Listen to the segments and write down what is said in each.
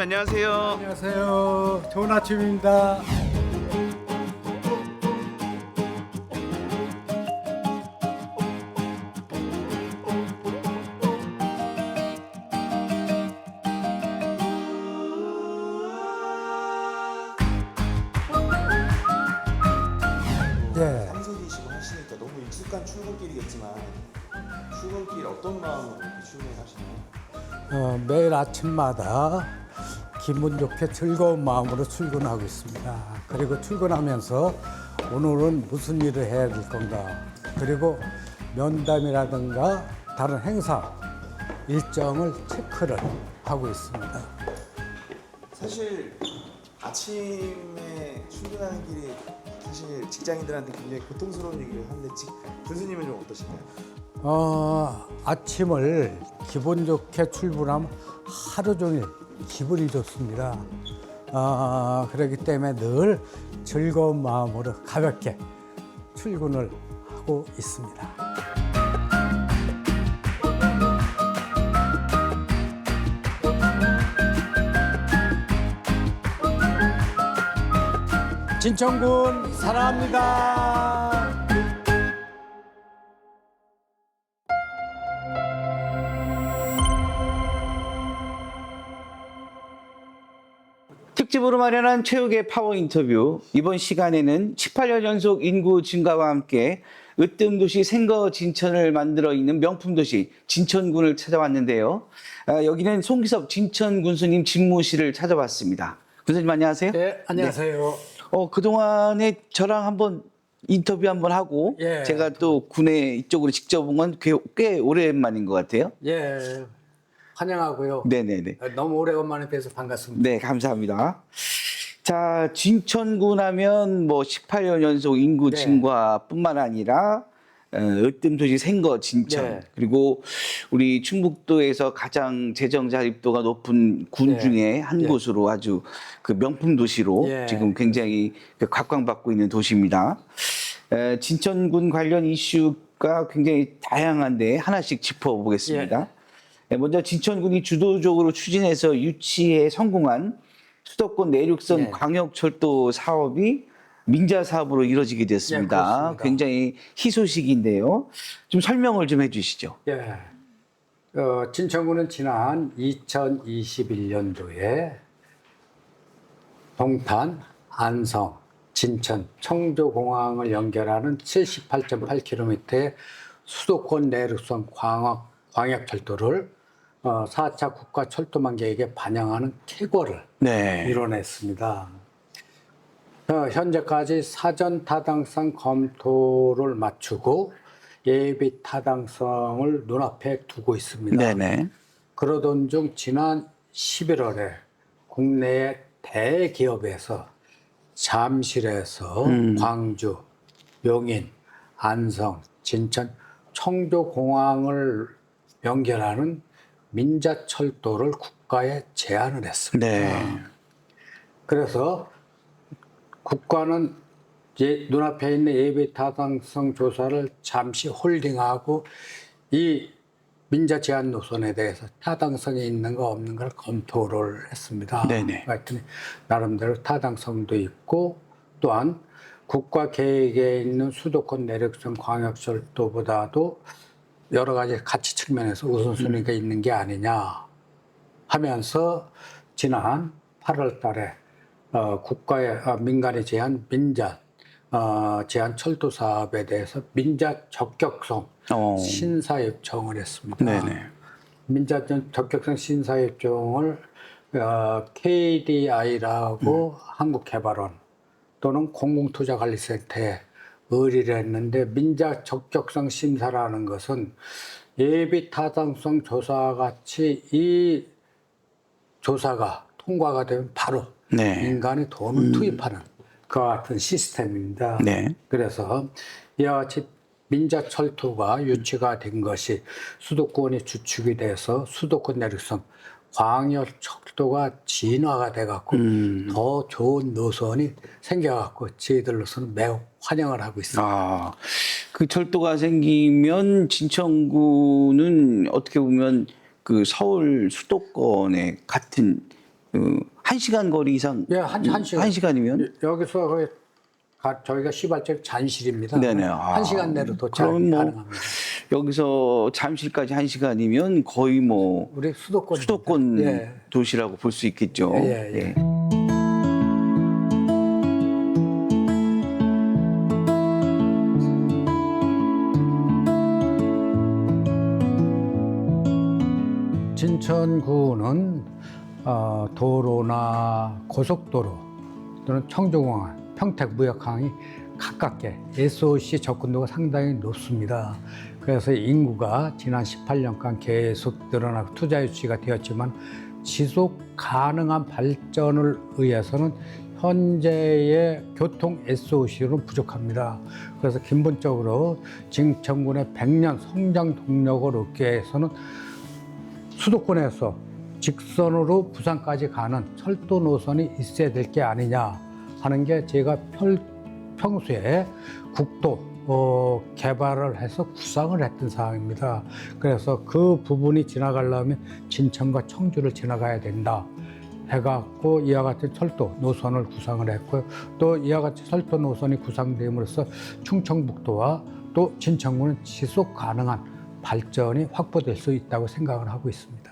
안녕하세요. 안녕하세요. 좋은 아침입니다. 네. 삼색이시고 하시니까 너무 익숙한 출근길이겠지만 출근길 어떤 마음으로 이렇게 출근을 하시나요? 매일 아침마다 기분 좋게 즐거운 마음으로 출근하고 있습니다. 그리고 출근하면서 오늘은 무슨 일을 해야 될 건가, 그리고 면담이라든가 다른 행사 일정을 체크를 하고 있습니다. 사실 아침에 출근하는 길이 사실 직장인들한테 굉장히 고통스러운 얘기를 하는데 군수님은 좀 어떠신가요? 아침을 기분 좋게 출근하면 하루 종일 기분이 좋습니다. 그렇기 때문에 늘 즐거운 마음으로 가볍게 출근을 하고 있습니다. 진천군 사랑합니다. 특집으로 마련한 최욱의 파워 인터뷰. 이번 시간에는 18년 연속 인구 증가와 함께 으뜸도시 생거 진천을 만들어 있는 명품 도시 진천군을 찾아왔는데요. 여기는 송기섭 진천 군수님 집무실을 찾아봤습니다. 군수님 안녕하세요. 네, 안녕하세요. 그동안에 저랑 한번 인터뷰 한번 하고 예. 제가 또 군에 이쪽으로 직접 온 건 꽤 오랜만인 것 같아요. 예, 환영하고요. 네네네. 너무 오래간만에 뵈서 반갑습니다. 네, 감사합니다. 자, 진천군 하면 뭐 18년 연속 인구 네. 증가뿐만 아니라 으뜸도시 생거 진천, 네. 그리고 우리 충북도에서 가장 재정 자립도가 높은 군 네. 중에 한 네. 곳으로 아주 그 명품 도시로 예. 지금 굉장히 각광받고 있는 도시입니다. 진천군 관련 이슈가 굉장히 다양한데 하나씩 짚어보겠습니다. 먼저 진천군이 주도적으로 추진해서 유치에 성공한 수도권 내륙선 네. 광역철도 사업이 민자 사업으로 이루어지게 됐습니다. 네, 그렇습니다. 굉장히 희소식인데요. 좀 설명을 좀 해주시죠. 예, 진천군은 지난 2021년도에 동탄, 안성, 진천, 청조공항을 연결하는 78.8km의 수도권 내륙선 광역철도를 4차 국가철도망 계획에 반영하는 쾌거를 네. 이뤄냈습니다. 현재까지 사전 타당성 검토를 마치고 예비 타당성을 눈앞에 두고 있습니다. 네네. 그러던 중 지난 11월에 국내의 대기업에서 잠실에서 광주, 용인, 안성, 진천, 청조공항을 연결하는 민자철도를 국가에 제안을 했습니다. 네. 그래서 국가는 눈앞에 있는 예비 타당성 조사를 잠시 홀딩하고 이 민자 제한 노선에 대해서 타당성이 있는가 없는가를 검토를 했습니다. 네네. 하여튼 나름대로 타당성도 있고 또한 국가 계획에 있는 수도권 내륙선 광역철도보다도 여러 가지 가치 측면에서 우선순위가 있는 게 아니냐 하면서 지난 8월 달에 국가의 민간이 제한 민자 제한 철도 사업에 대해서 민자 적격성 신사 요청을 했습니다. 네네. 민자 적격성 신사 요청을 KDI라고 한국개발원 또는 공공투자관리센터에 의뢰를 했는데, 민자 적격성 심사라는 것은 예비 타당성 조사와 같이 이 조사가 통과가 되면 바로 네. 민간이 돈을 투입하는 그와 같은 시스템입니다. 네. 그래서 이와 같이 민자철도가 유치가 된 것이 수도권이 주축이 돼서 수도권 내륙선 광역철도가 진화가 돼갖고 더 좋은 노선이 생겨갖고 저희들로서는 매우 환영을 하고 있습니다. 그 철도가 생기면 진천구는 어떻게 보면 그 서울 수도권의 같은 한 시간 거리 이상. 예, 한 시간. 한 시간이면? 여기서 거의 저희가 시발점 잔실입니다. 네네. 한 시간 내로 도착 그럼 뭐 가능합니다. 여기서 잠실까지 한 시간이면 거의 뭐 우리 수도권 수도권 도시라고 볼 수 있겠죠. 예. 진천구는 도로나 고속도로 또는 청주공항, 평택무역항이 가깝게 SOC 접근도가 상당히 높습니다. 그래서 인구가 지난 18년간 계속 늘어나고 투자 유치가 되었지만 지속 가능한 발전을 위해서는 현재의 교통 SOC로는 부족합니다. 그래서 근본적으로 진천군의 100년 성장 동력을 얻기 위해서는 수도권에서 직선으로 부산까지 가는 철도 노선이 있어야 될 게 아니냐 하는 게 제가 평소에 국도 개발을 해서 구상을 했던 사항입니다. 그래서 그 부분이 지나가려면 진천과 청주를 지나가야 된다 해갖고 이와 같은 철도 노선을 구상을 했고요. 또 이와 같이 철도 노선이 구상됨으로써 충청북도와 또 진천구는 지속 가능한 발전이 확보될 수 있다고 생각을 하고 있습니다.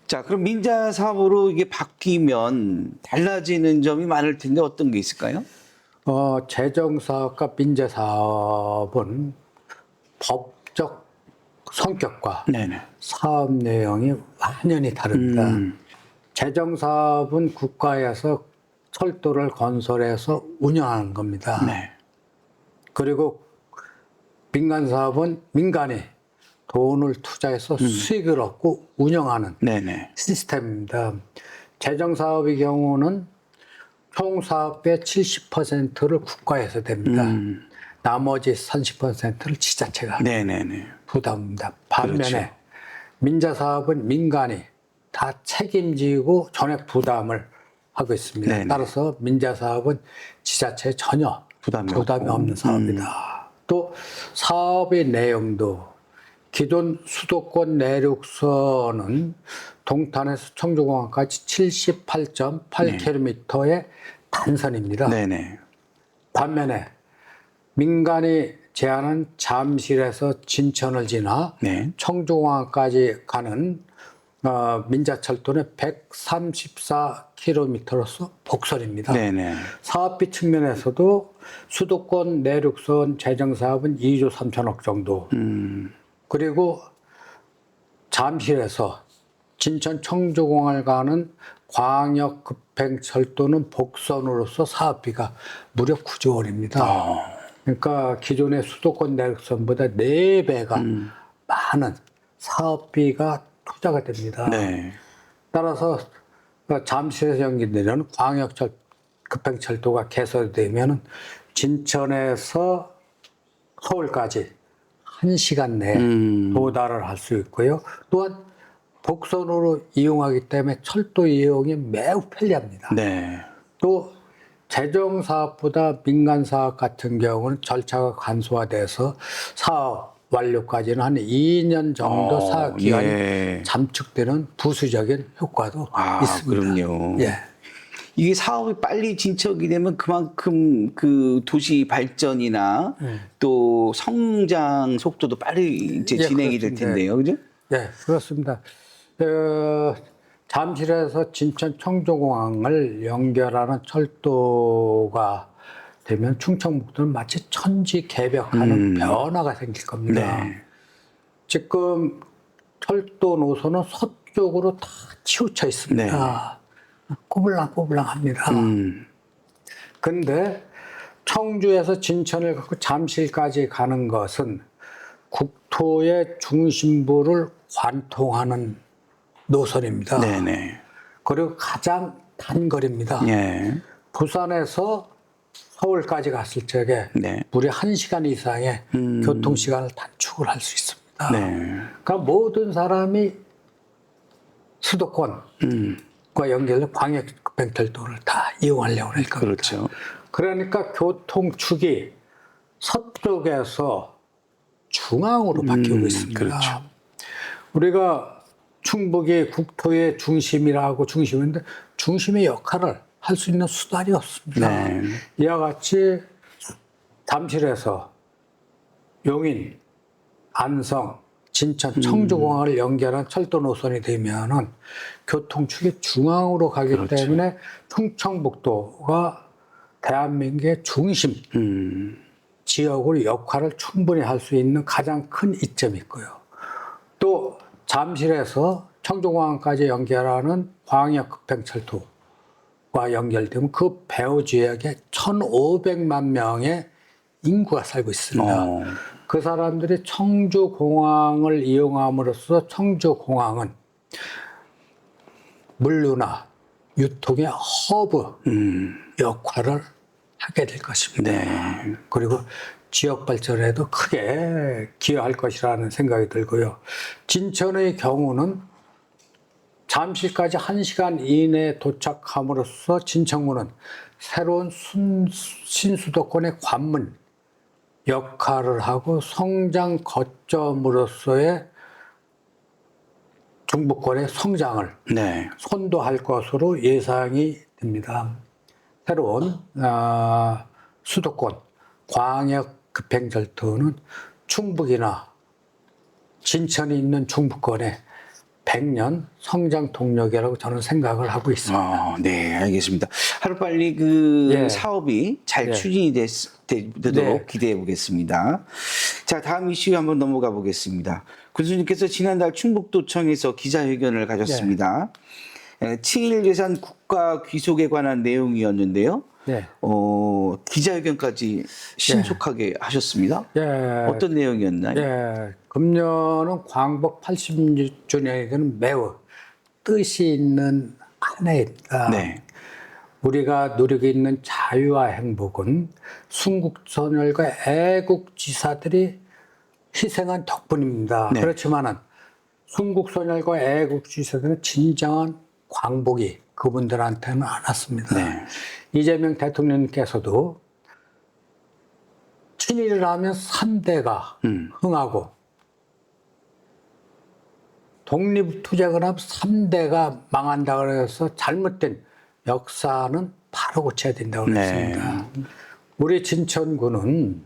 자, 그럼 민자 사업으로 이게 바뀌면 달라지는 점이 많을 텐데 어떤 게 있을까요? 재정사업과 민자사업은 법적 성격과 네네. 사업 내용이 완전히 다릅니다. 재정사업은 국가에서 철도를 건설해서 운영하는 겁니다. 네. 그리고 민간사업은 민간이 돈을 투자해서 수익을 얻고 운영하는 네네. 시스템입니다. 재정사업의 경우는 총 사업의 70%를 국가에서 됩니다. 나머지 30%를 지자체가 네네네. 부담합니다. 반면에 그렇죠. 민자사업은 민간이 다 책임지고 전액 부담을 하고 있습니다. 네네. 따라서 민자사업은 지자체에 전혀 부담이 없는 사업이다. 또 사업의 내용도 기존 수도권 내륙선은 동탄에서 청주공항까지 78.8km의 단선입니다. 네네. 반면에 민간이 제한한 잠실에서 진천을 지나 네. 청주공항까지 가는 민자철도는 134km로서 복선입니다. 네네. 사업비 측면에서도 수도권 내륙선 재정사업은 2조 3천억 정도. 그리고 잠실에서 진천 청주공항을 가는 광역 급행철도는 복선으로서 사업비가 무려 9조 원입니다. 그러니까 기존의 수도권 내륙선보다 4배가 많은 사업비가 투자가 됩니다. 네. 따라서 잠실에서 연결되는 광역 급행철도가 개설되면 진천에서 서울까지 1시간 내에 도달을 할 수 있고요. 또한 복선으로 이용하기 때문에 철도 이용이 매우 편리합니다. 네. 또 재정사업보다 민간사업 같은 경우는 절차가 간소화돼서 사업 완료까지는 한 2년 정도 사업 기간이 예. 잠축되는 부수적인 효과도 있습니다. 그럼요. 예. 이게 사업이 빨리 진척이 되면 그만큼 그 도시 발전이나 또 성장 속도도 빨리 이제 예, 진행이 될 그렇습니다. 텐데요. 그죠? 네, 그렇습니다. 잠실에서 진천 청주공항을 연결하는 철도가 되면 충청북도는 마치 천지개벽하는 변화가 생길 겁니다. 네. 지금 철도 노선은 서쪽으로 다 치우쳐 있습니다. 꼬불랑꼬불랑합니다. 근데 청주에서 진천을 갖고 잠실까지 가는 것은 국토의 중심부를 관통하는 노선입니다. 네네. 그리고 가장 단거리입니다. 예. 부산에서 서울까지 갔을 적에 네. 무려 1시간 이상의 교통시간을 단축을 할 수 있습니다. 네. 그러니까 모든 사람이 수도권과 연결된 광역급행철도를 다 이용하려고 할 겁니다. 그렇죠. 그러니까 교통축이 서쪽에서 중앙으로 바뀌고 있습니다. 그렇죠. 우리가 충북이 국토의 중심이라고 중심인데 중심의 역할을 할 수 있는 수단이 없습니다. 네. 이와 같이 잠실에서 용인, 안성, 진천, 청주공항을 연결한 철도 노선이 되면은 교통축이 중앙으로 가기 그렇죠. 때문에 충청북도가 대한민국의 중심 지역으로 역할을 충분히 할 수 있는 가장 큰 이점이 있고요. 또 잠실에서 청주공항까지 연결하는 광역급행철도와 연결되면 그 배후 지역에 1,500만 명의 인구가 살고 있습니다. 그 사람들이 청주공항을 이용함으로써 청주공항은 물류나 유통의 허브 역할을 하게 될 것입니다. 네. 그리고 지역 발전에도 크게 기여할 것이라는 생각이 들고요. 진천의 경우는 잠실까지 1시간 이내에 도착함으로써 진천구는 새로운 신수도권의 관문 역할을 하고 성장 거점으로서의 중부권의 성장을 네. 선도할 것으로 예상이 됩니다. 새로운 수도권 광역 급행철도는 충북이나 진천이 있는 중부권의 100년 성장 동력이라고 저는 생각을 하고 있습니다. 네, 알겠습니다. 하루빨리 그 예. 사업이 잘 예. 추진이 되도록 네. 기대해 보겠습니다. 자, 다음 이슈 한번 넘어가 보겠습니다. 군수님께서 지난달 충북도청에서 기자회견을 가졌습니다. 친일 예산 국가 귀속에 관한 내용이었는데요. 네. 기자회견까지 신속하게 하셨습니다. 예. 어떤 내용이었나요? 예. 금년은 광복 80주년이 되는 매우 뜻이 있는 한 해입니다. 네. 우리가 누리고 있는 자유와 행복은 순국선열과 애국지사들이 희생한 덕분입니다. 네. 그렇지만은 순국선열과 애국지사들은 진정한 광복이 그분들한테는 안 왔습니다. 네. 이재명 대통령께서도 친일을 하면 3대가 흥하고 독립투쟁을 하면 3대가 망한다 그래서 잘못된 역사는 바로 고쳐야 된다고 그랬습니다. 우리 진천구는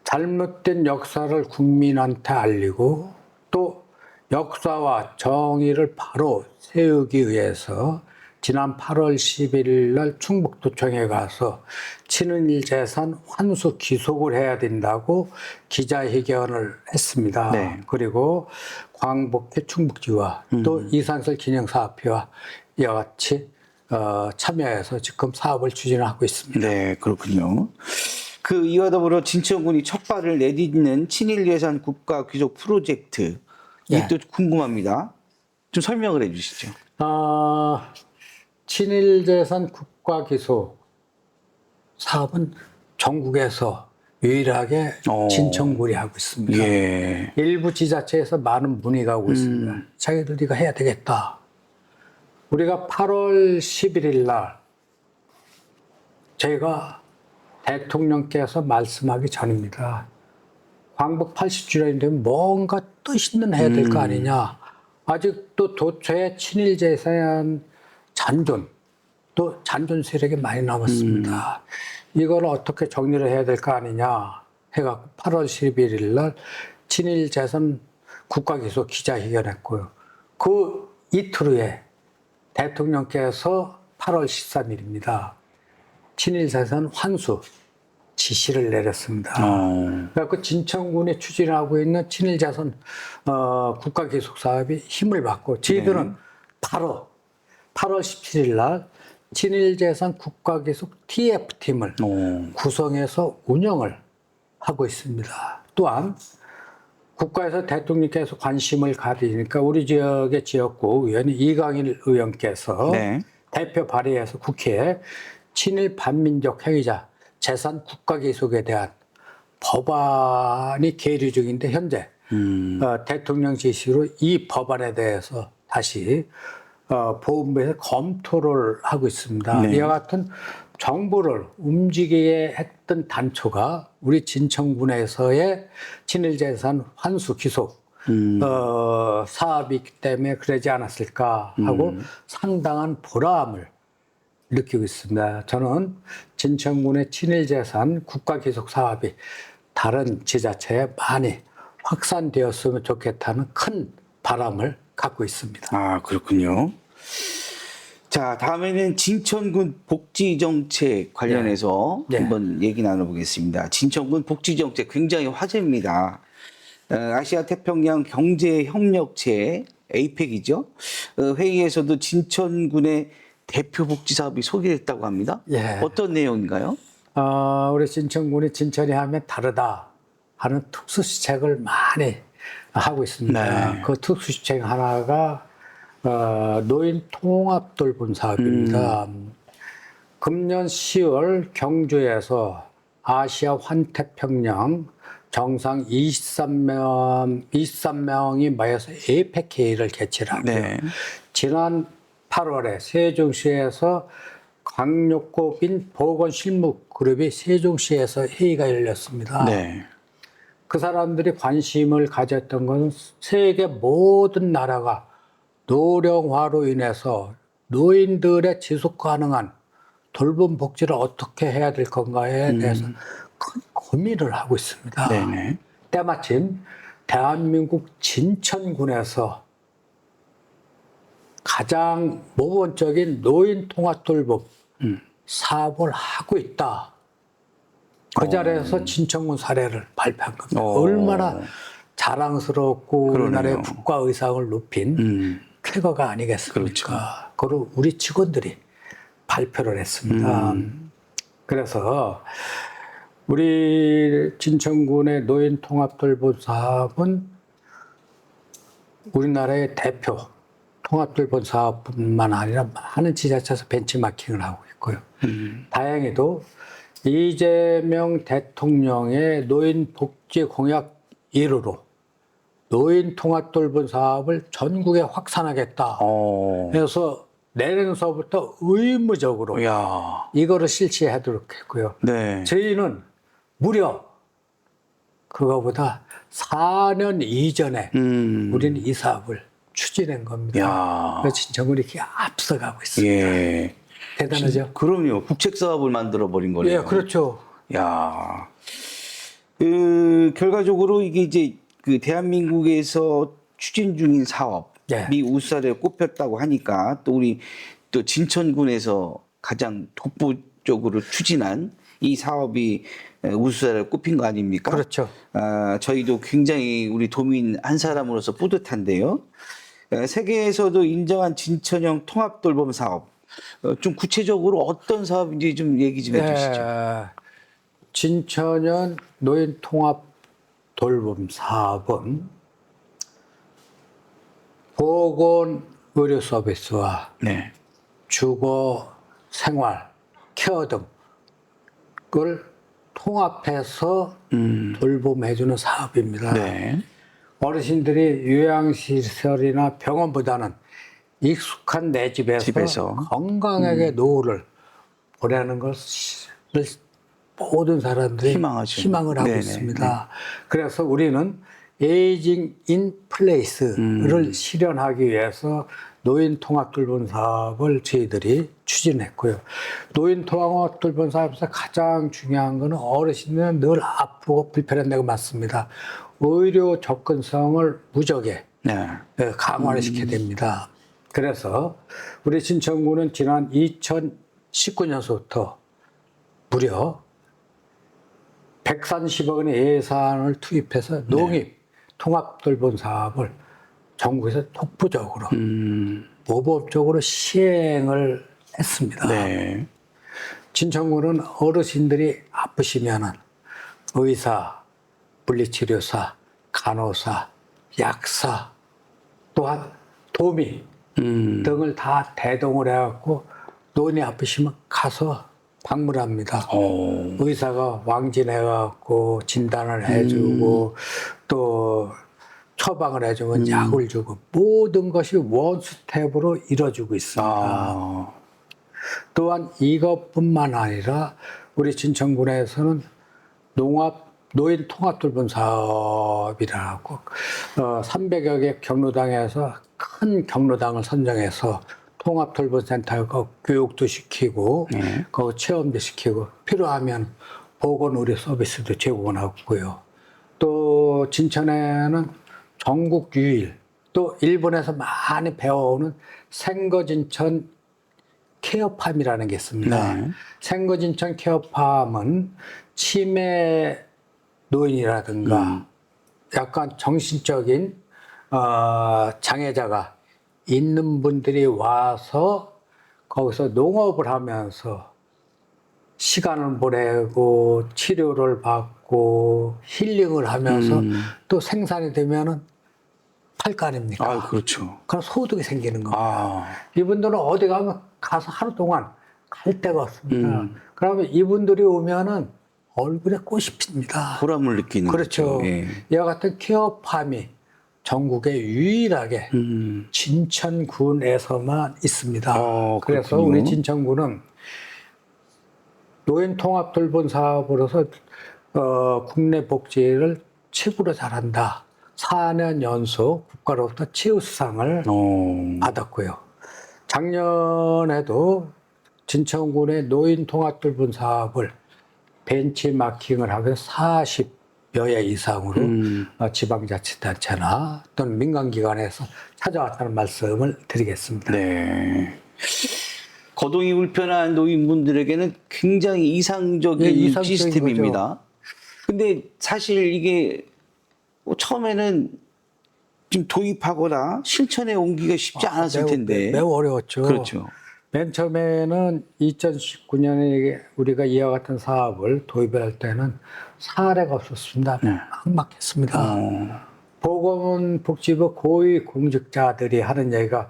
잘못된 역사를 국민한테 알리고 또 역사와 정의를 바로 세우기 위해서 지난 8월 11일 날 충북도청에 가서 친일 재산 환수 기속을 해야 된다고 기자회견을 했습니다. 네. 그리고 광복회 충북지와 또 이산설 기념사업회와 이와 같이 참여해서 지금 사업을 추진하고 있습니다. 네, 그렇군요. 이와 더불어 진천군이 첫 발을 내딛는 친일 예산 국가 귀속 프로젝트 이게 네. 또 궁금합니다. 좀 설명을 해주시죠. 친일 재산 국가 기소 사업은 전국에서 유일하게 진천군이 하고 있습니다. 예. 일부 지자체에서 많은 문의가 오고 있습니다. 자기들 이거 해야 되겠다. 우리가 8월 11일 날 제가 대통령께서 말씀하기 전입니다. 광복 80주년이 되면 뭔가 뜻 있는 해야 될 거 아니냐. 아직도 도처에 친일 재산 잔존, 또 잔존 세력이 많이 남았습니다. 이걸 어떻게 정리를 해야 될 거 아니냐 해갖고 8월 11일 날 친일 재산 국가기소 기자회견했고요. 그 이틀 후에 대통령께서 8월 13일입니다. 친일 재산 환수 지시를 내렸습니다. 그래서 진천군이 추진하고 있는 친일 재산 국가 기속 사업이 힘을 받고 저희들은 바로 8월 17일 날 친일 재산 국가 기속 TF팀을 구성해서 운영을 하고 있습니다. 또한 국가에서 대통령께서 관심을 가지니까 우리 지역의 지역구 의원 이강일 의원께서 네. 대표 발의해서 국회에 친일 반민족 행위자 재산 국가 기속에 대한 법안이 계류 중인데 현재 대통령 지시로 이 법안에 대해서 다시 보훈부에서 검토를 하고 있습니다. 네. 이와 같은 정부를 움직이게 했던 단초가 우리 진천군에서의 친일재산 환수 기속 사업이기 때문에 그러지 않았을까 하고 상당한 보람을 느끼고 있습니다. 저는 진천군의 친일재산 국가기속 사업이 다른 지자체에 많이 확산되었으면 좋겠다는 큰 바람을 갖고 있습니다. 아, 그렇군요. 자, 다음에는 진천군 복지정책 관련해서 네. 한번 얘기 나눠보겠습니다. 진천군 복지정책 굉장히 화제입니다. 아시아 태평양 경제협력체 APEC이죠. 회의에서도 진천군의 대표 복지 사업이 소개됐다고 합니다. 예. 어떤 내용인가요? 우리 진천군이 진천이 하면 다르다 하는 특수시책을 많이 하고 있습니다. 네. 그 특수시책 하나가 노인 통합 돌봄 사업입니다. 금년 10월 경주에서 아시아 환태평양 정상 23명이 모여서 APEC 회의를 개최하고요. 네. 지난 8월에 세종시에서 강력고빈 보건실무그룹이 세종시에서 회의가 열렸습니다. 네. 그 사람들이 관심을 가졌던 것은 세계 모든 나라가 노령화로 인해서 노인들의 지속 가능한 돌봄 복지를 어떻게 해야 될 건가에 대해서 큰 고민을 하고 있습니다. 네네. 때마침 대한민국 진천군에서 가장 모범적인 노인 통합 돌봄 사업을 하고 있다. 그 자리에서 진천군 사례를 발표한 겁니다. 얼마나 자랑스럽고 그러네요. 우리나라의 국가 의상을 높인 쾌거가 아니겠습니까? 그걸 우리 직원들이 발표를 했습니다. 그래서 우리 진천군의 노인 통합 돌봄 사업은 우리나라의 대표 통합 돌봄 사업뿐만 아니라 많은 지자체에서 벤치마킹을 하고 있고요. 다행히도 이재명 대통령의 노인 복지 공약 1호로 노인 통합 돌봄 사업을 전국에 확산하겠다. 그래서 내년서부터 의무적으로 야. 이거를 실시하도록 했고요. 네. 저희는 무려 그거보다 4년 이전에 우리는 이 사업을 추진한 겁니다. 야. 그래서 진천군이 이렇게 앞서가고 있습니다. 예. 대단하죠? 그럼요. 국책 사업을 만들어 버린 거네요. 예, 그렇죠. 야. 결과적으로 이게 이제 그 대한민국에서 추진 중인 사업이 예. 우수사례에 꼽혔다고 하니까 또 우리 또 진천군에서 가장 독보적으로 추진한 이 사업이 우수사례에 꼽힌 거 아닙니까? 그렇죠. 저희도 굉장히 우리 도민 한 사람으로서 뿌듯한데요. 세계에서도 인정한 진천형 통합 돌봄 사업. 좀 구체적으로 어떤 사업인지 좀 얘기 좀 해주시죠. 진천형 노인 통합 돌봄 사업은 보건 의료 서비스와 네. 주거 생활 케어 등을 통합해서 돌봄해주는 사업입니다. 네. 어르신들이 요양시설이나 병원보다는 익숙한 내 집에서 건강하게 노후를 보내는 것을 모든 사람들이 희망하죠. 희망을 하고 네네. 있습니다. 그래서 우리는 에이징 인 플레이스를 실현하기 위해서 노인 통합 돌봄 사업을 저희들이 추진했고요. 노인 통합 돌봄 사업에서 가장 중요한 것은 어르신은 늘 아프고 불편한 데가 많습니다. 의료 접근성을 무적에 네. 강화를 시켜야 됩니다. 그래서 우리 진천군은 지난 2019년서부터 무려 130억 원의 예산을 투입해서 농입 통합 돌봄 사업을 전국에서 독보적으로 모범적으로 시행을 했습니다. 네. 진천군은 어르신들이 아프시면은 의사, 물리치료사, 간호사, 약사, 또한 도미 등을 다 대동을 해갖고 노인이 아프시면 가서 방문합니다. 의사가 왕진해갖고 진단을 해주고 또 처방을 해주면 약을 주고 모든 것이 원스텝으로 이루어지고 있습니다. 또한 이것뿐만 아니라 우리 진천군에서는 농업 노인 통합돌봄 사업이라고 300여 개 경로당에서 큰 경로당을 선정해서 통합돌봄센터가 교육도 시키고 그 체험도 시키고 필요하면 보건의료 서비스도 제공하고요. 또 진천에는 전국 유일 또 일본에서 많이 배워오는 생거진천 케어팜이라는 게 있습니다. 네. 생거진천 케어팜은 치매 노인이라든가 약간 정신적인 장애자가 있는 분들이 와서 거기서 농업을 하면서 시간을 보내고 치료를 받고 힐링을 하면서 또 생산이 되면은 팔 거 아닙니까? 아, 그렇죠. 그럼 소득이 생기는 겁니다. 아, 이분들은 어디 가면 가서 하루 동안 갈 데가 없습니다. 그러면 이분들이 오면은 얼굴에 꽃이 핍니다. 보람을 느끼는 그렇죠. 거죠. 예. 이와 같은 케어팜이 전국에 유일하게 진천군에서만 있습니다. 그래서 그렇군요. 우리 진천군은 노인 통합 돌봄 사업으로서 국내 복지를 최고로 잘한다. 4년 연속 국가로부터 최우수상을 받았고요. 작년에도 진천군의 노인 통합 돌봄 사업을 벤치마킹을 하면서 40여 회 이상으로 지방자치단체나 또는 민간기관에서 찾아왔다는 말씀을 드리겠습니다. 네. 거동이 불편한 노인분들에게는 굉장히 이상적인 네, 이상적인 시스템입니다. 근데 사실 이게 처음에는 좀 도입하거나 실천에 옮기기가 쉽지 않았을 텐데. 매우 어려웠죠. 그렇죠. 맨 처음에는 2019년에 우리가 이와 같은 사업을 도입할 때는 사례가 없었습니다. 막막했습니다. 보건복지부 고위 공직자들이 하는 얘기가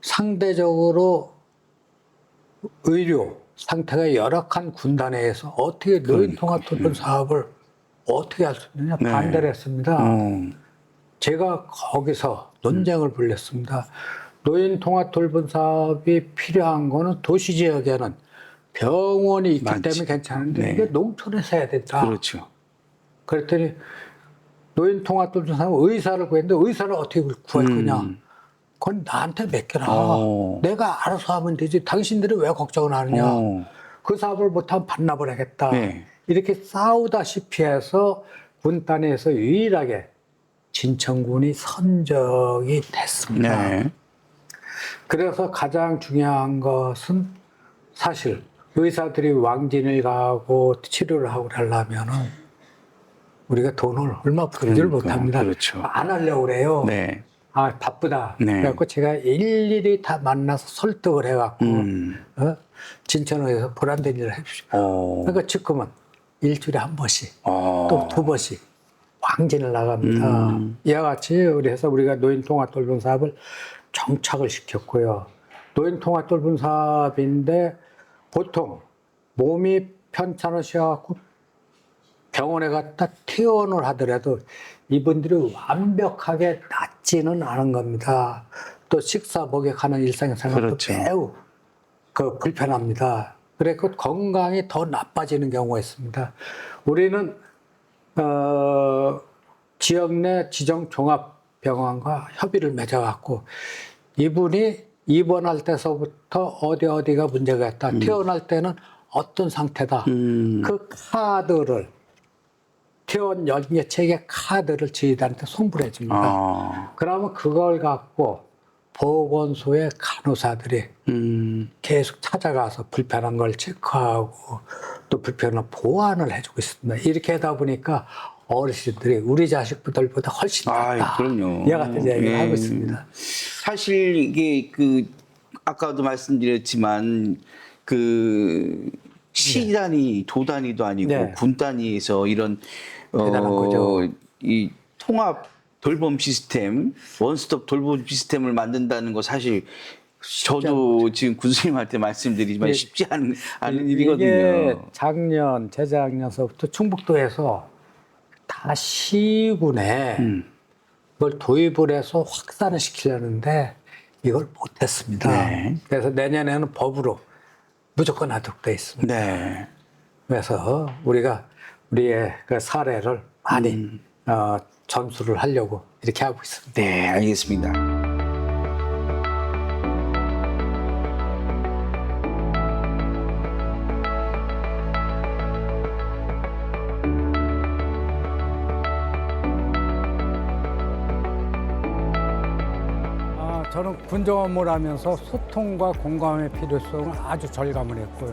상대적으로 의료 상태가 열악한 군단에서 어떻게 노인 통합 돌봄 사업을 어떻게 할 수 있느냐 반대를 했습니다. 제가 거기서 논쟁을 벌였습니다. 노인 통합 돌봄 사업이 필요한 거는 도시 지역에는 병원이 있기 때문에 괜찮은데 이게 농촌에서 해야 된다. 그렇죠. 그랬더니 노인 통합 돌봄 사업 의사를 구했는데 의사를 어떻게 구할 거냐? 그건 나한테 맡겨라. 내가 알아서 하면 되지. 당신들이 왜 걱정을 하느냐? 그 사업을 못하면 반납을 하겠다. 네. 이렇게 싸우다시피 해서 군단에서 유일하게 진천군이 선정이 됐습니다. 네. 그래서 가장 중요한 것은 사실 의사들이 왕진을 가고 치료를 하고 하려면은 우리가 돈을 얼마 벌지를 못합니다. 그렇죠. 안 하려고 그래요. 네. 아, 바쁘다. 네. 그래갖고 제가 일일이 다 만나서 설득을 해갖고, 진천에서 보람된 일을 해주시고. 그러니까 지금은 일주일에 한 번씩, 또 2번씩 왕진을 나갑니다. 이와 같이 우리 해서 우리가 노인 통합 돌봄 사업을 정착을 시켰고요. 노인 통합 돌봄 사업인데 보통 몸이 편찮으셔갖고 병원에 갔다 퇴원을 하더라도 이분들이 완벽하게 낫지는 않은 겁니다. 또 식사 목욕하는 일상생활도 그렇죠. 매우 불편합니다. 그래서 건강이 더 나빠지는 경우가 있습니다. 우리는 지역 내 지정 종합병원과 협의를 맺어갖고 이분이 입원할 때서부터 어디가 문제가 있다. 퇴원할 때는 어떤 상태다. 그 카드를 퇴원 연계 체계 카드를 저희들한테 송부해 줍니다. 그러면 그걸 갖고 보건소의 간호사들이 계속 찾아가서 불편한 걸 체크하고 또 불편한 보완을 해주고 있습니다. 이렇게 하다 보니까 어르신들이 우리 자식들보다 훨씬 낫다. 그럼요. 이와 같은 얘기를 하고 있습니다. 사실 이게 아까도 말씀드렸지만 시 단위, 도 단위도 아니고 네. 군 단위에서 이런 대단한 거죠. 이 통합 돌봄 시스템, 원스톱 돌봄 시스템을 만든다는 거 사실 저도 지금 군수님한테 말씀드리지만 쉽지 않은 일이거든요. 이게 작년, 재작년서부터 충북도에서 다 시군에 그걸 도입을 해서 확산을 시키려는데 이걸 못했습니다. 네. 그래서 내년에는 법으로 무조건 하도록 되어 있습니다. 네. 그래서 우리가 우리의 그 사례를 많이 전수를 하려고 이렇게 하고 있습니다. 네, 알겠습니다. 저는 군정 업무를 하면서 소통과 공감의 필요성을 아주 절감을 했고요.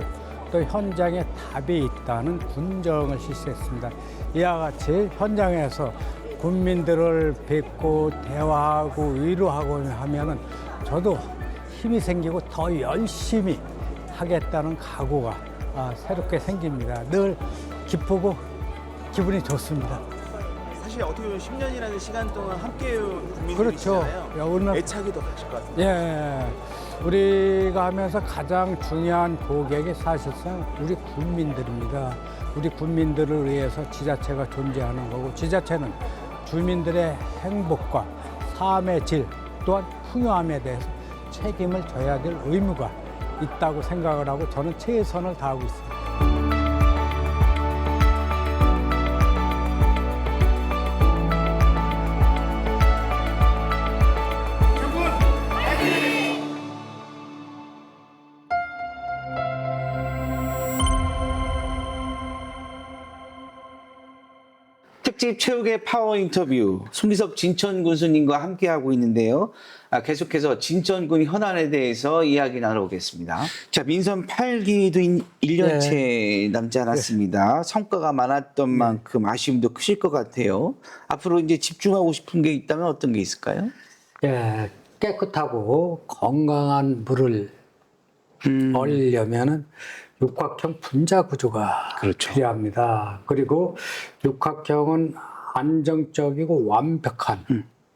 또 현장에 답이 있다는 군정을 실시했습니다. 이와 같이 현장에서 군민들을 뵙고 대화하고 위로하고 하면은 저도 힘이 생기고 더 열심히 하겠다는 각오가 새롭게 생깁니다. 늘 기쁘고 기분이 좋습니다. 사실 어떻게 보면 10년이라는 시간 동안 함께해온 그렇죠. 국민들이시잖아요. 오늘 애착이 더 가실 것 같습니다. 예, 우리가 하면서 가장 중요한 고객이 사실상 우리 군민들입니다. 우리 군민들을 위해서 지자체가 존재하는 거고, 지자체는 주민들의 행복과 삶의 질 또한 풍요함에 대해서 책임을 져야 될 의무가 있다고 생각을 하고 저는 최선을 다하고 있습니다. 특집 최욱의 파워 인터뷰 송기섭 진천 군수님과 함께하고 있는데요. 계속해서 진천군 현안에 대해서 이야기 나눠보겠습니다. 자, 민선 8기도 1년째 남지 않았습니다. 성과가 많았던 만큼 아쉬움도 크실 것 같아요. 앞으로 이제 집중하고 싶은 게 있다면 어떤 게 있을까요? 예, 깨끗하고 건강한 물을 얻으려면은 육각형 분자 구조가 그렇죠. 필요합니다. 그리고 육각형은 안정적이고 완벽한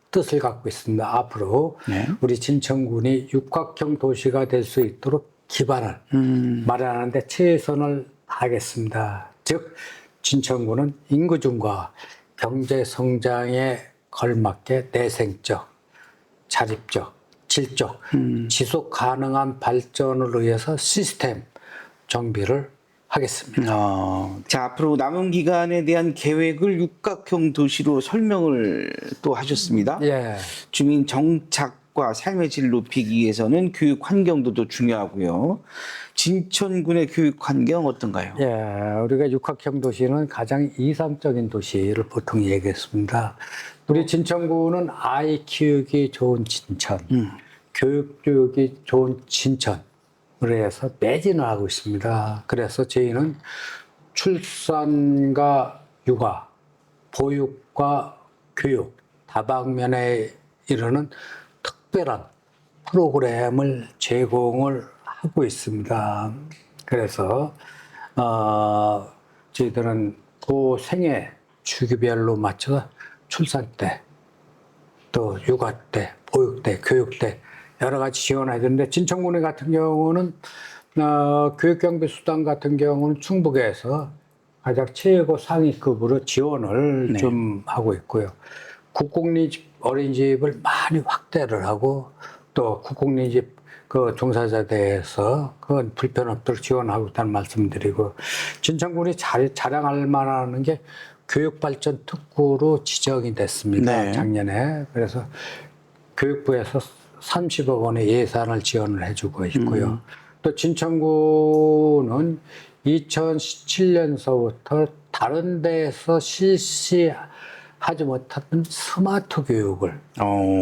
뜻을 갖고 있습니다. 앞으로 네. 우리 진천군이 육각형 도시가 될 수 있도록 기반을 마련하는데 최선을 다하겠습니다. 즉 진천군은 인구 증가, 경제 성장에 걸맞게 내생적, 자립적, 질적, 지속 가능한 발전을 위해서 시스템 정비를 하겠습니다. 자, 앞으로 남은 기간에 대한 계획을 육각형 도시로 설명을 또 하셨습니다. 예. 주민 정착과 삶의 질 높이기 위해서는 교육 환경도 또 중요하고요. 진천군의 교육 환경 어떤가요? 예, 우리가 육각형 도시는 가장 이상적인 도시를 보통 얘기했습니다. 우리 진천군은 아이 키우기 좋은 진천, 교육이 좋은 진천, 그래서 매진을 하고 있습니다. 그래서 저희는 출산과 육아, 보육과 교육, 다방면에 이르는 특별한 프로그램을 제공을 하고 있습니다. 그래서 저희들은 그 생애 주기별로 맞춰서 출산 때, 또 육아 때, 보육 때, 교육 때 여러 가지 지원해야 되는데 진천군 같은 경우는 교육경비 수당 같은 경우는 충북에서 가장 최고 상위급으로 지원을 좀 하고 있고요. 국공립 어린이집을 많이 확대를 하고 또 국공립 그 종사자대에서 그건 불편 없도록 지원하고 있다는 말씀드리고 진천군이 자랑할 만한 게 교육발전 특구로 지정이 됐습니다. 네. 작년에. 그래서 교육부에서 30억 원의 예산을 지원을 해주고 있고요. 또 진천군은 2017년서부터 다른 데에서 실시하지 못했던 스마트 교육을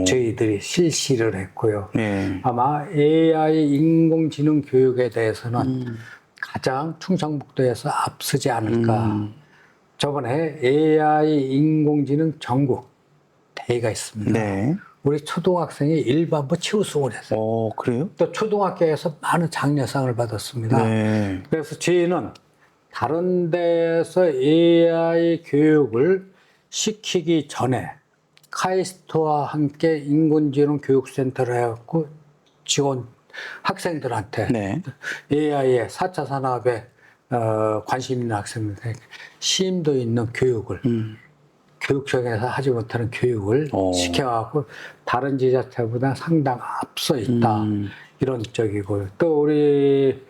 저희들이 실시를 했고요. 네. 아마 AI 인공지능 교육에 대해서는 가장 충청북도에서 앞서지 않을까. 저번에 AI 인공지능 전국 대회가 있습니다. 네. 우리 초등학생이 일반부 최우승을 했어요. 그래요? 또 초등학교에서 많은 장려상을 받았습니다. 네. 그래서 저희는 다른 데서 AI 교육을 시키기 전에 카이스트와 함께 인공지능 교육센터를 해갖고 지원 학생들한테 네. AI의 4차 산업에 관심 있는 학생들에게 심도 있는 교육을 교육청에서 하지 못하는 교육을 시켜갖고 다른 지자체보다 상당 앞서 있다. 이런 쪽이고요. 또 우리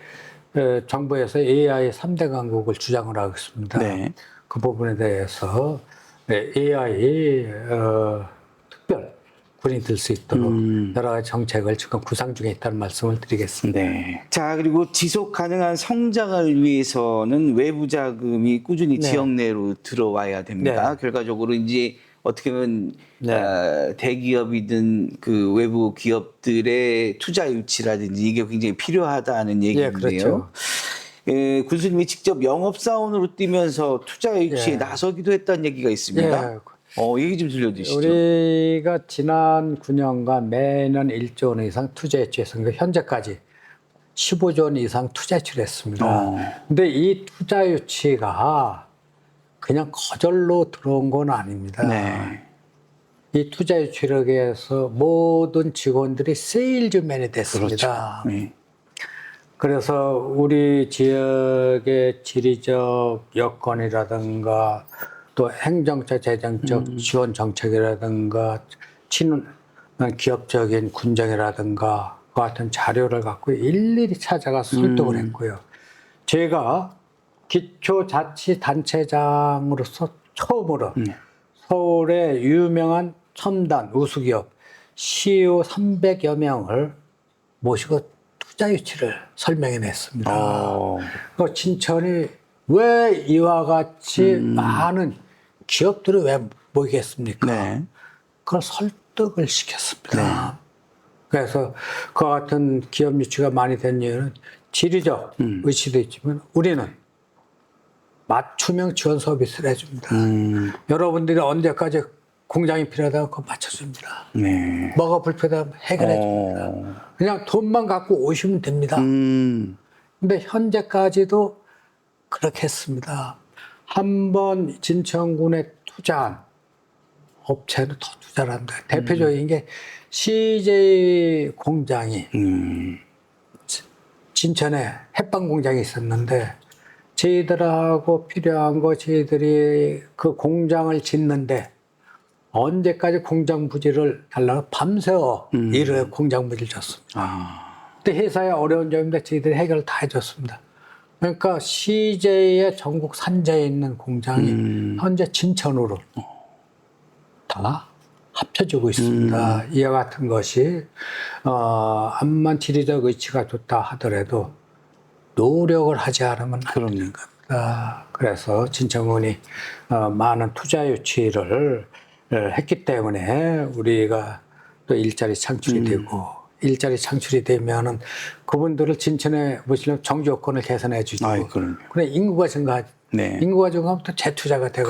정부에서 AI 3대 강국을 주장을 하고 있습니다. 네. 그 부분에 대해서 AI 특별 군이 될 수 있도록 여러 가지 정책을 지금 구상 중에 있다는 말씀을 드리겠습니다. 네. 자, 그리고 지속 가능한 성장을 위해서는 외부 자금이 꾸준히 네. 지역 내로 들어와야 됩니다. 네. 결과적으로 이제 어떻게 보면 네. 대기업이든 그 외부 기업들의 투자 유치라든지 이게 굉장히 필요하다는 얘기인데요. 그렇죠. 군수님이 직접 영업사원으로 뛰면서 투자 유치에 예. 나서기도 했다는 얘기가 있습니다. 예. 얘기 좀 들려주시죠. 우리가 지난 9년간 매년 1조 원 이상 투자 유치했습니다. 현재까지 15조 원 이상 투자 유치를 했습니다. 근데 이 투자 유치가 그냥 거절로 들어온 건 아닙니다. 네. 이 투자 유치를 위해서 모든 직원들이 세일즈맨이 됐습니다. 그렇죠. 네. 그래서 우리 지역의 지리적 여건이라든가 또 행정적, 재정적 지원 정책이라든가 친원 기업적인 군정이라든가 그 같은 자료를 갖고 일일이 찾아가서 설득을 했고요. 제가 기초자치단체장으로서 처음으로 서울의 유명한 첨단 우수기업 CEO 300여 명을 모시고 투자 유치를 설명해 냈습니다. 그 진천이 왜 이와 같이 많은 기업들이 왜 모이겠습니까? 네. 그걸 설득을 시켰습니다. 그래서 그와 같은 기업 유치가 많이 된 이유는 지리적 의지도 있지만 우리는 맞춤형 지원 서비스를 해줍니다. 여러분들이 언제까지 공장이 필요하다고 그거 맞춰줍니다. 네. 뭐가 불편하면 해결해 줍니다. 그냥 돈만 갖고 오시면 됩니다. 근데 현재까지도 그렇게 했습니다. 한번 진천군에 투자한 업체는 더 투자를 한다. 대표적인 게 CJ 공장이 진천에 햇반 공장이 있었는데 저희들하고 필요한 거 저희들이 그 공장을 짓는데 언제까지 공장 부지를 달라고 밤새워 일을 공장 부지를 줬습니다. 그때 회사의 어려운 점인데 저희들이 해결을 다 해줬습니다. 그러니까 CJ의 전국 산자에 있는 공장이 현재 진천으로 다 합쳐지고 있습니다. 이와 같은 것이 암만 지리적 의치가 좋다 하더라도 노력을 하지 않으면 안 되는 겁니다. 그래서 진천군이 많은 투자 유치를 했기 때문에 우리가 또 일자리 창출이 되고 일자리 창출이 되면은 그분들을 진천에 모시려면 정주 여건을 개선해 주고 그래 인구가 증가 네. 인구가 증가하면 또 재투자가 되고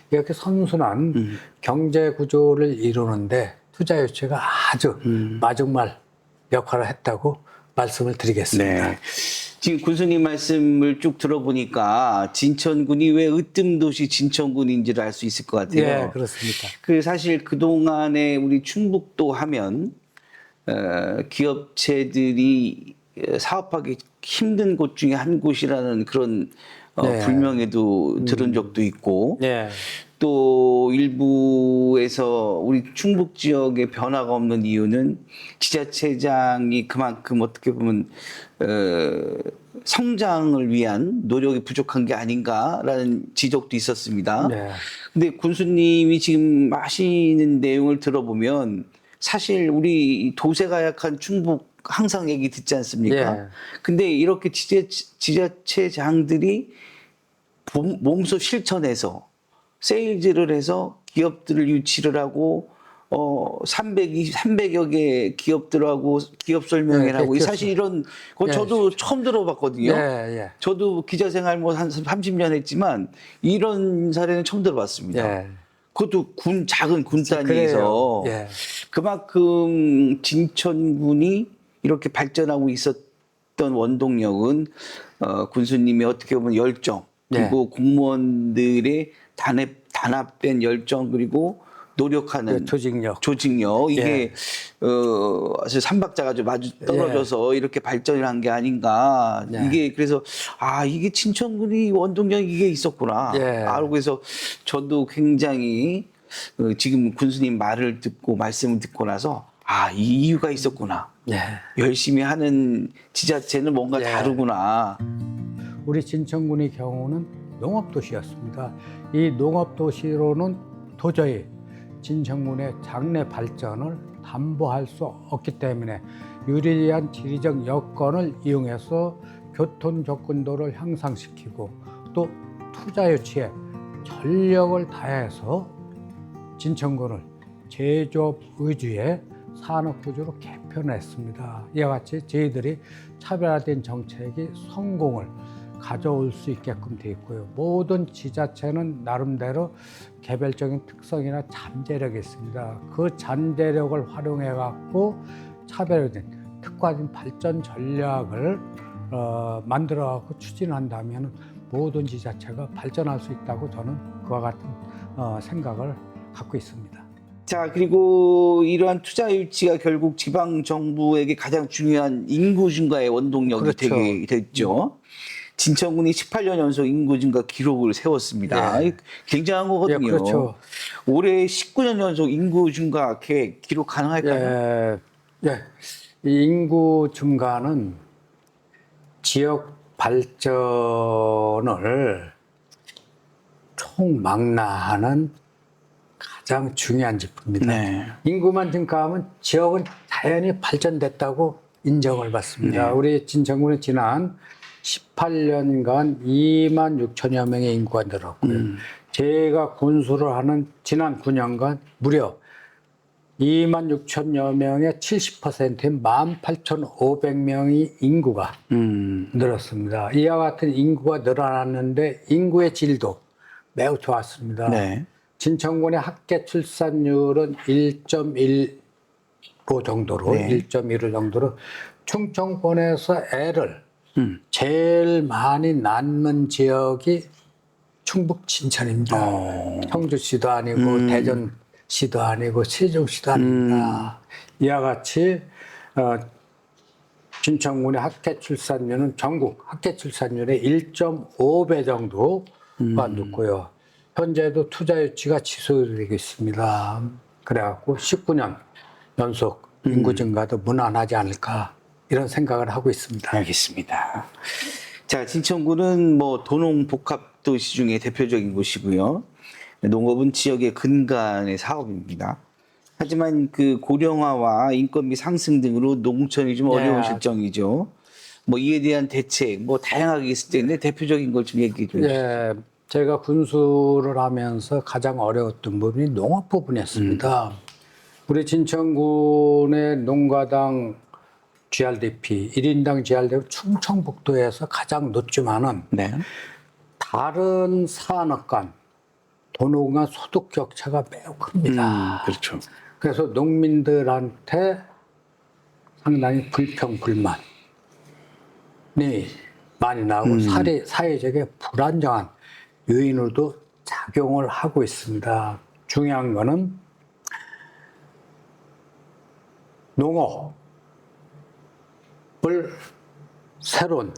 이렇게 선순환 경제 구조를 이루는데 투자 유치가 아주 마중말 역할을 했다고 말씀을 드리겠습니다. 네. 지금 군수님 말씀을 쭉 들어보니까 진천군이 왜 으뜸도시 진천군인지를 알 수 있을 것 같아요. 네, 그렇습니다. 그 사실 그동안에 우리 충북도 하면 기업체들이 사업하기 힘든 곳 중에 한 곳이라는 그런 불명예도 들은 적도 있고 또 일부에서 우리 충북 지역에 변화가 없는 이유는 지자체장이 그만큼 어떻게 보면 성장을 위한 노력이 부족한 게 아닌가라는 지적도 있었습니다. 근데 군수님이 지금 하시는 내용을 들어보면 사실 우리 도세가 약한 충북 항상 얘기 듣지 않습니까? 근데 이렇게 지자체장들이 몸소 실천해서 세일즈를 해서 기업들을 유치를 하고 300여 개 기업들하고 기업 설명회를 하고 사실 이런 거 저도 처음 들어봤거든요. 저도 기자 생활 뭐 한 30년 했지만 이런 사례는 처음 들어봤습니다. 그것도 작은 군 단위에서 그만큼 진천군이 이렇게 발전하고 있었던 원동력은 군수님이 어떻게 보면 열정 그리고 공무원들의 단합된 열정 그리고 노력하는 조직력 이게 사실 삼박자가 좀 마주 떨어져서 이렇게 발전을 한 게 아닌가 이게 그래서 이게 진천군이 원동력 이게 있었구나 알고 해서 저도 굉장히 지금 군수님 말을 듣고 말씀을 듣고 나서 이 이유가 있었구나 예. 열심히 하는 지자체는 뭔가 예. 다르구나. 우리 진천군의 경우는 농업도시였습니다. 이 농업도시로는 도저히 진천군의 장래 발전을 담보할 수 없기 때문에 유리한 지리적 여건을 이용해서 교통 접근도를 향상시키고 또 투자 유치에 전력을 다해서 진천군을 제조업 위주의 산업 구조로 개편했습니다. 이와 같이 저희들이 차별화된 정책이 성공을 가져올 수 있게끔 되어 있고요. 모든 지자체는 나름대로 개별적인 특성이나 잠재력이 있습니다. 그 잠재력을 활용해 갖고 차별화된 특화된 발전 전략을 만들어 갖고 추진한다면 모든 지자체가 발전할 수 있다고 저는 그와 같은 생각을 갖고 있습니다. 자, 그리고 이러한 투자 유치가 결국 지방 정부에게 가장 중요한 인구 증가의 원동력이 그렇죠. 되게 됐죠. 진천군이 18년 연속 인구 증가 기록을 세웠습니다. 예. 굉장한 거거든요. 예, 그렇죠. 올해 19년 연속 인구 증가 계획 기록 가능할까요? 예. 이 인구 증가는 지역 발전을 총망라하는 가장 중요한 지표입니다. 네. 인구만 증가하면 지역은 자연히 발전됐다고 인정을 받습니다. 네. 우리 진천군은 지난 18년간 2만 6천여 명의 인구가 늘었고요. 제가 군수를 하는 지난 9년간 무려 2만 6천여 명의 70%인 18,500명의 인구가 늘었습니다. 이와 같은 인구가 늘어났는데 인구의 질도 매우 좋았습니다. 네. 진천군의 합계 출산율은 1.15 정도로, 네. 1.15 정도로 충청권에서 애를 제일 많이 낳는 지역이 충북 진천입니다. 청주시도 아니고 대전시도 아니고 세종시도 아닙니다. 이와 같이 진천군의 합계 출산율은 전국 합계 출산율의 1.5배 정도가 높고요. 현재도 투자 유치가 지속되고 있습니다. 그래갖고 19년 연속 인구 증가도 무난하지 않을까 이런 생각을 하고 있습니다. 알겠습니다. 자, 진천군은 뭐 도농 복합 도시 중에 대표적인 곳이고요. 농업은 지역의 근간의 사업입니다. 하지만 그 고령화와 인건비 상승 등으로 농촌이 좀 어려운 네. 실정이죠. 뭐 이에 대한 대책 뭐 다양하게 있을 텐데 대표적인 걸 좀 얘기해 주세요. 예, 제가 군수를 하면서 가장 어려웠던 부분이 농업 부분이었습니다. 우리 진천군의 농가당 GRDP, 1인당 GRDP 충청북도에서 가장 높지만은 네. 다른 산업 간 도농 간 소득 격차가 매우 큽니다. 그렇죠. 그래서 농민들한테 상당히 불평, 불만이 많이 나오고 사회적인 불안정한 요인으로도 작용을 하고 있습니다. 중요한 거는 농업을 새로운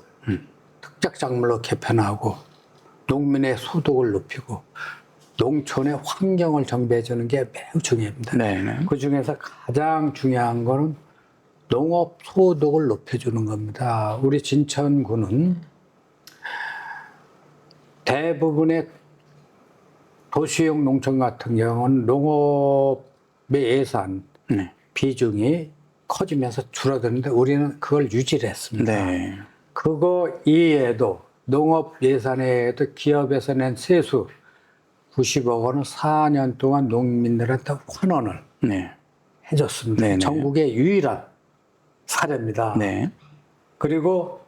특색 작물로 개편하고 농민의 소득을 높이고 농촌의 환경을 정비해 주는 게 매우 중요합니다. 네. 그 중에서 가장 중요한 거는 농업 소득을 높여주는 겁니다. 우리 진천군은 대부분의 도시형 농촌 같은 경우는 농업의 예산 네. 비중이 커지면서 줄어드는데 우리는 그걸 유지를 했습니다. 네. 그거 이외에도 농업 예산에도 기업에서 낸 세수 90억 원을 4년 동안 농민들한테 환원을 네. 해줬습니다. 네네. 전국의 유일한 사례입니다. 네. 그리고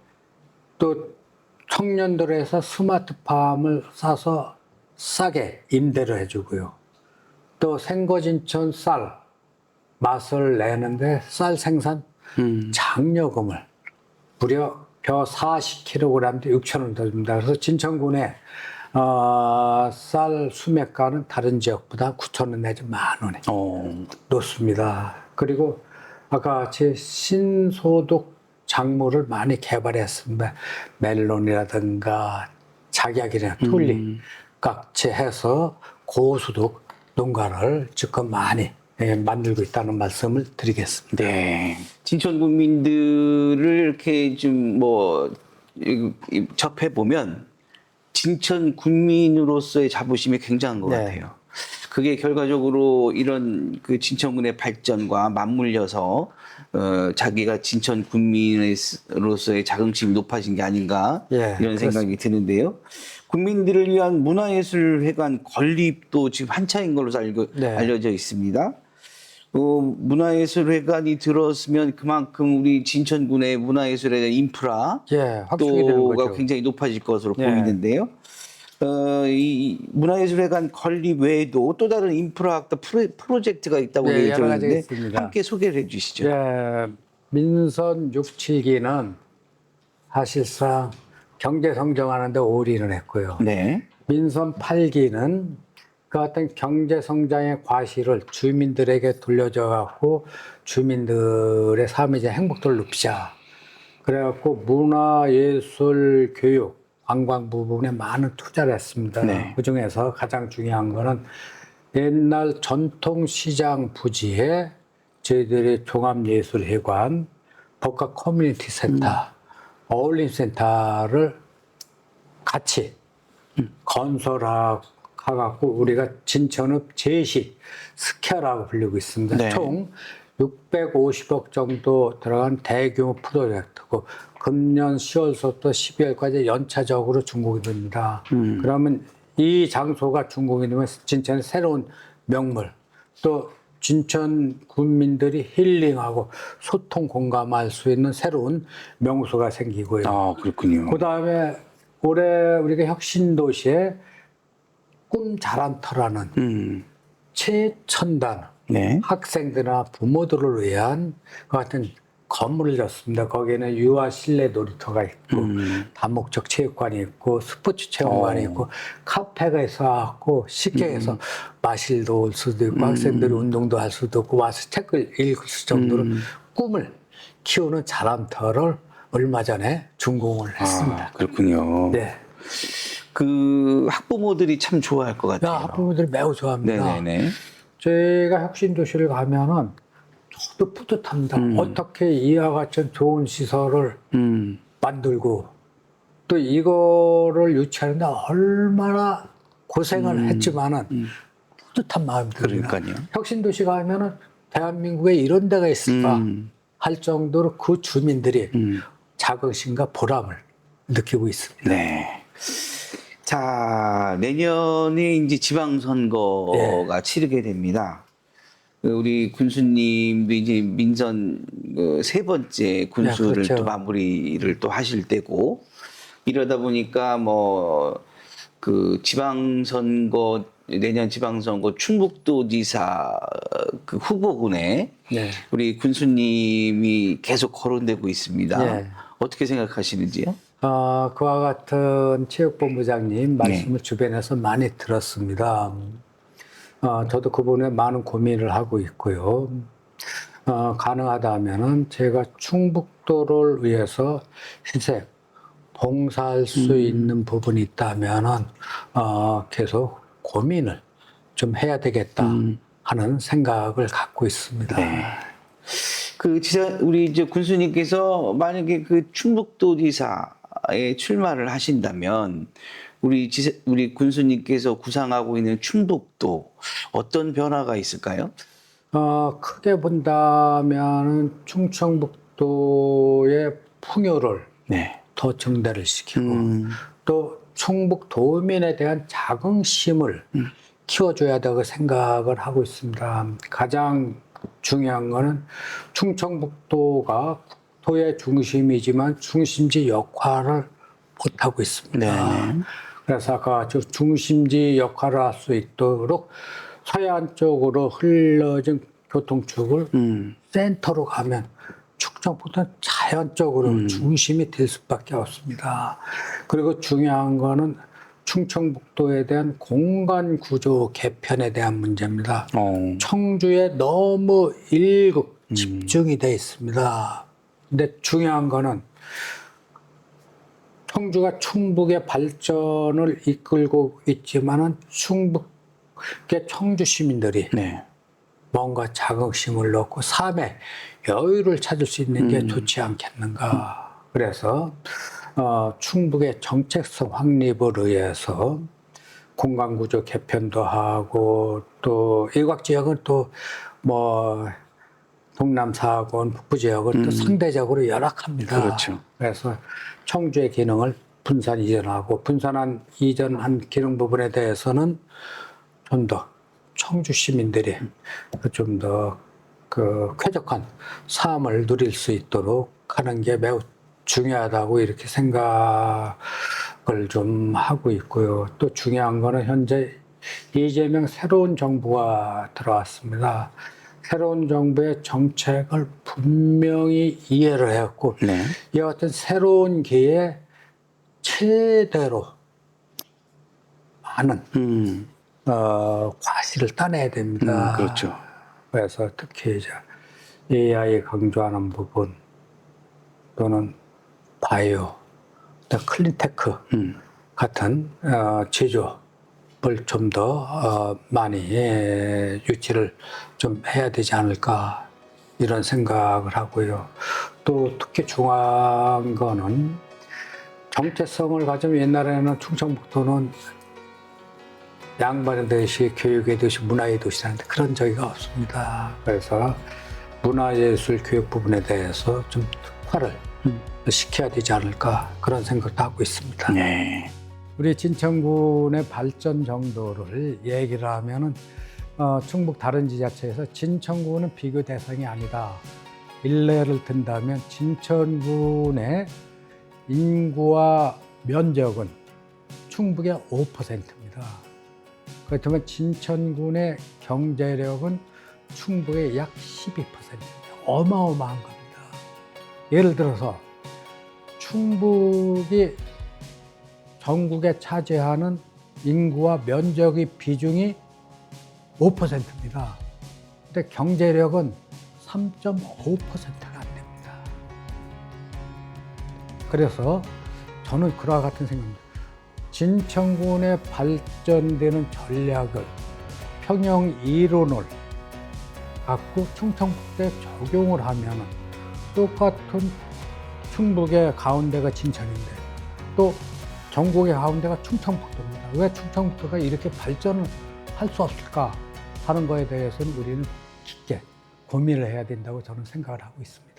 또 청년들에서 스마트팜을 사서 싸게 임대를 해주고요. 또 생거진천 쌀 맛을 내는데 쌀 생산 장려금을 무려 벼 40kg인데 6,000원 더 줍니다. 그래서 진천군의 쌀 수매가는 다른 지역보다 9,000원 내지 10,000원이 높습니다. 그리고 아까 같이 신소득 작물을 많이 개발했습니다. 멜론이라든가 작약이나 튤립 같이 해서 고소득 농가를 지금 많이 만들고 있다는 말씀을 드리겠습니다. 네. 진천 군민들을 이렇게 좀 뭐 접해 보면 진천 군민으로서의 자부심이 굉장한 것 네. 같아요. 그게 결과적으로 이런 그 진천군의 발전과 맞물려서 자기가 진천 군민으로서의 자긍심이 높아진 게 아닌가 예, 이런 생각이 드는데요. 국민들을 위한 문화예술회관 건립도 지금 한창인 걸로 네. 알려져 있습니다. 문화예술회관이 들었으면 그만큼 우리 진천군의 문화예술에 대한 인프라 예, 확충이 되는 또가 거죠. 굉장히 높아질 것으로 예. 보이는데요. 이 문화예술회관 건립 외에도 또 다른 인프라 프로젝트가 있다고 네, 얘기 여러 가지가 들었는데 있습니다. 함께 소개를 해주시죠. 예, 민선 6, 7기는 사실상 경제 성장하는데 올인을 했고요. 네. 민선 8기는 그 같은 경제 성장의 과실을 주민들에게 돌려줘 갖고 주민들의 삶의 이제 행복도를 높이자. 그래갖고 문화, 예술, 교육, 관광 부분에 많은 투자를 했습니다. 네. 그 중에서 가장 중요한 거는 옛날 전통시장 부지에 저희들이 종합예술회관, 복합 커뮤니티 센터, 어울림센터를 같이 건설하고 우리가 진천읍 제시 스퀘어라고 불리고 있습니다. 네. 총 650억 정도 들어간 대규모 프로젝트고 금년 10월부터 12월까지 연차적으로 준공이 됩니다. 그러면 이 장소가 준공이 되면 진천의 새로운 명물, 또 진천 군민들이 힐링하고 소통 공감할 수 있는 새로운 명소가 생기고요. 아, 그렇군요. 그 다음에 올해 우리가 혁신도시에 꿈 자란터라는 최첨단 네. 학생들이나 부모들을 위한 그 같은 건물을 졌습니다. 거기에는 유아 실내 놀이터가 있고 다목적 체육관이 있고 스포츠 체험관이 있고 카페가 있어갖고 쉽게 해서 마실도 올 수도 있고 학생들이 운동도 할 수도 있고 와서 책을 읽을 수 정도로 꿈을 키우는 자람터를 얼마 전에 준공을 했습니다. 아, 그렇군요. 네. 그 학부모들이 참 좋아할 것 같아요. 학부모들이 매우 좋아합니다. 네네네. 제가 혁신도시를 가면은 저도 뿌듯합니다. 어떻게 이와 같은 좋은 시설을 만들고 또 이거를 유치하는데 얼마나 고생을 했지만은 뿌듯한 마음이 듭니다. 그러니까요. 혁신도시 가면은 대한민국에 이런 데가 있을까 할 정도로 그 주민들이 자긍심과 보람을 느끼고 있습니다. 네. 자, 내년에 이제 지방선거가 치르게 됩니다. 우리 군수님도 이제 민선 세 번째 군수를 그렇죠. 또 마무리를 또 하실 때고 이러다 보니까 뭐 그 지방선거 내년 지방선거 충북도지사 그 후보군에 네. 우리 군수님이 계속 거론되고 있습니다. 네. 어떻게 생각하시는지요? 그와 같은 체육본부장님 말씀을 주변에서 많이 들었습니다. 저도 그 부분에 많은 고민을 하고 있고요. 가능하다면은 제가 충북도를 위해서 희생, 봉사할 수 있는 부분이 있다면은 계속 고민을 좀 해야 되겠다 하는 생각을 갖고 있습니다. 네. 우리 이제 군수님께서 만약에 그 충북도지사에 출마를 하신다면 우리 군수님께서 구상하고 있는 충북도 어떤 변화가 있을까요? 크게 본다면은 충청북도의 풍요를 네. 더 증대를 시키고 또 충북도민에 대한 자긍심을 키워줘야 되고 생각을 하고 있습니다. 가장 중요한 거는 충청북도가 국토의 중심이지만 중심지 역할을 못하고 있습니다. 네네. 그래서 아까 중심지 역할을 할 수 있도록 서해안 쪽으로 흘러진 교통축을 센터로 가면 충청북도는 자연적으로 중심이 될 수밖에 없습니다. 그리고 중요한 거는 충청북도에 대한 공간 구조 개편에 대한 문제입니다. 청주에 너무 일극 집중이 돼 있습니다. 근데 중요한 거는 청주가 충북의 발전을 이끌고 있지만은 충북의 청주 시민들이 네. 뭔가 자긍심을 넣고 삶의 여유를 찾을 수 있는 게 좋지 않겠는가. 그래서 충북의 정책성 확립을 위해서 공간구조 개편도 하고 또 일곽 지역은 또 뭐 동남사하고는 북부 지역은 또 상대적으로 열악합니다. 그렇죠. 그래서 청주의 기능을 분산 이전하고 분산한 이전한 기능 부분에 대해서는 좀 더 청주 시민들이 좀 더 그 쾌적한 삶을 누릴 수 있도록 하는 게 매우 중요하다고 이렇게 생각을 좀 하고 있고요. 또 중요한 거는 현재 이재명 새로운 정부가 들어왔습니다. 새로운 정부의 정책을 분명히 이해를 했고 네. 이와 같은 새로운 기회에 최대로 많은 과실을 따내야 됩니다. 그렇죠. 그래서 특히 이제 AI 강조하는 부분 또는 바이오, 또 클린테크 같은 제조업을 좀 더 많이 유치를 좀 해야 되지 않을까 이런 생각을 하고요. 또 특히 중요한 거는 정체성을 가지면 옛날에는 충청북도는 양반의 도시, 교육의 도시, 문화의 도시라는데 그런 적이 없습니다. 그래서 문화예술 교육 부분에 대해서 좀 특화를 시켜야 되지 않을까 그런 생각도 하고 있습니다. 네. 우리 진천군의 발전 정도를 얘기를 하면은 충북 다른 지자체에서 진천군은 비교 대상이 아니다. 일례를 든다면 진천군의 인구와 면적은 충북의 5%입니다. 그렇다면 진천군의 경제력은 충북의 약 12%입니다. 어마어마한 겁니다. 예를 들어서 충북이 전국에 차지하는 인구와 면적의 비중이 5%입니다. 근데 경제력은 3.5%가 안 됩니다. 그래서 저는 그와 같은 생각입니다. 진천군의 발전되는 전략을 평형 이론을 갖고 충청북도에 적용을 하면 똑같은 충북의 가운데가 진천인데 또 전국의 가운데가 충청북도입니다. 왜 충청북도가 이렇게 발전을 할 수 없을까 하는 거에 대해서는 우리는 깊게 고민을 해야 된다고 저는 생각을 하고 있습니다.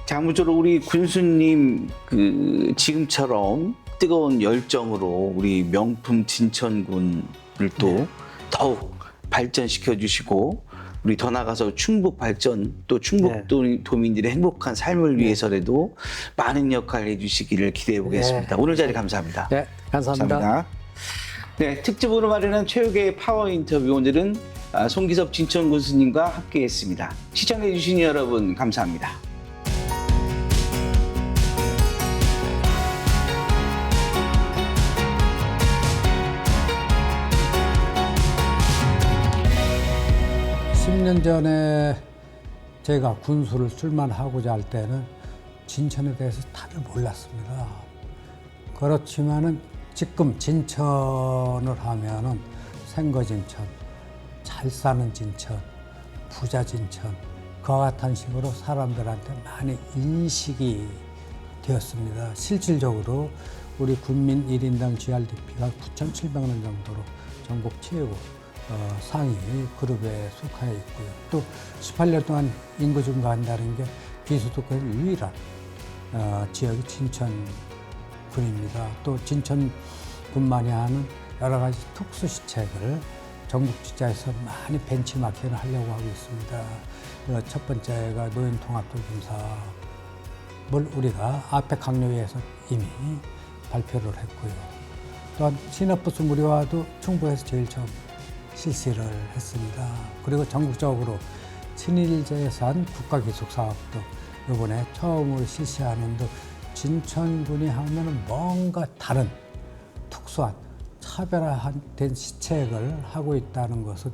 자, 아무쪼록 우리 군수님 지금처럼 뜨거운 열정으로 우리 명품 진천군을 또 더욱 발전시켜 주시고 우리 더 나아가서 충북 발전 또 충북 도민들의 행복한 삶을 위해서라도 많은 역할을 해주시기를 기대해 보겠습니다. 오늘 자리 감사합니다. 네, 감사합니다. 네, 특집으로 마련한 최욱의 파워 인터뷰 오늘은 송기섭 진천 군수님과 함께했습니다. 시청해 주신 여러분 감사합니다. 년 전에 제가 군수를 출마하고자 할 때는 진천에 대해서 다들 몰랐습니다. 그렇지만은 지금 진천을 하면은 생거진천, 잘 사는 진천, 부자 진천, 그와 같은 식으로 사람들한테 많이 인식이 되었습니다. 실질적으로 우리 국민 1인당 GRDP가 9,700원 정도로 전국 최고 상위 그룹에 속하여 있고요. 또 18년 동안 인구 증가한다는 게 비수도권 유일한 지역이 진천군입니다. 또 진천군만이 하는 여러 가지 특수시책을 전국 지자에서 많이 벤치마킹을 하려고 하고 있습니다. 첫 번째가 노인통합도김사를 우리가 앞에 강요회에서 이미 발표를 했고요. 또한 신업부스 무료화도 충북에서 제일 처음 실시를 했습니다. 그리고 전국적으로 친일재산 국가기숙사업도 이번에 처음으로 실시하는 등 진천군이 하면 뭔가 다른 특수한 차별화된 시책을 하고 있다는 것은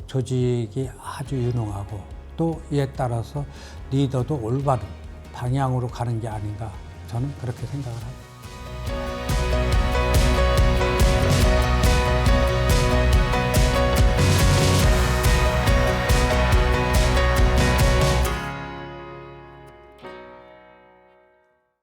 조직이 아주 유능하고 또 이에 따라서 리더도 올바른 방향으로 가는 게 아닌가 저는 그렇게 생각을 합니다.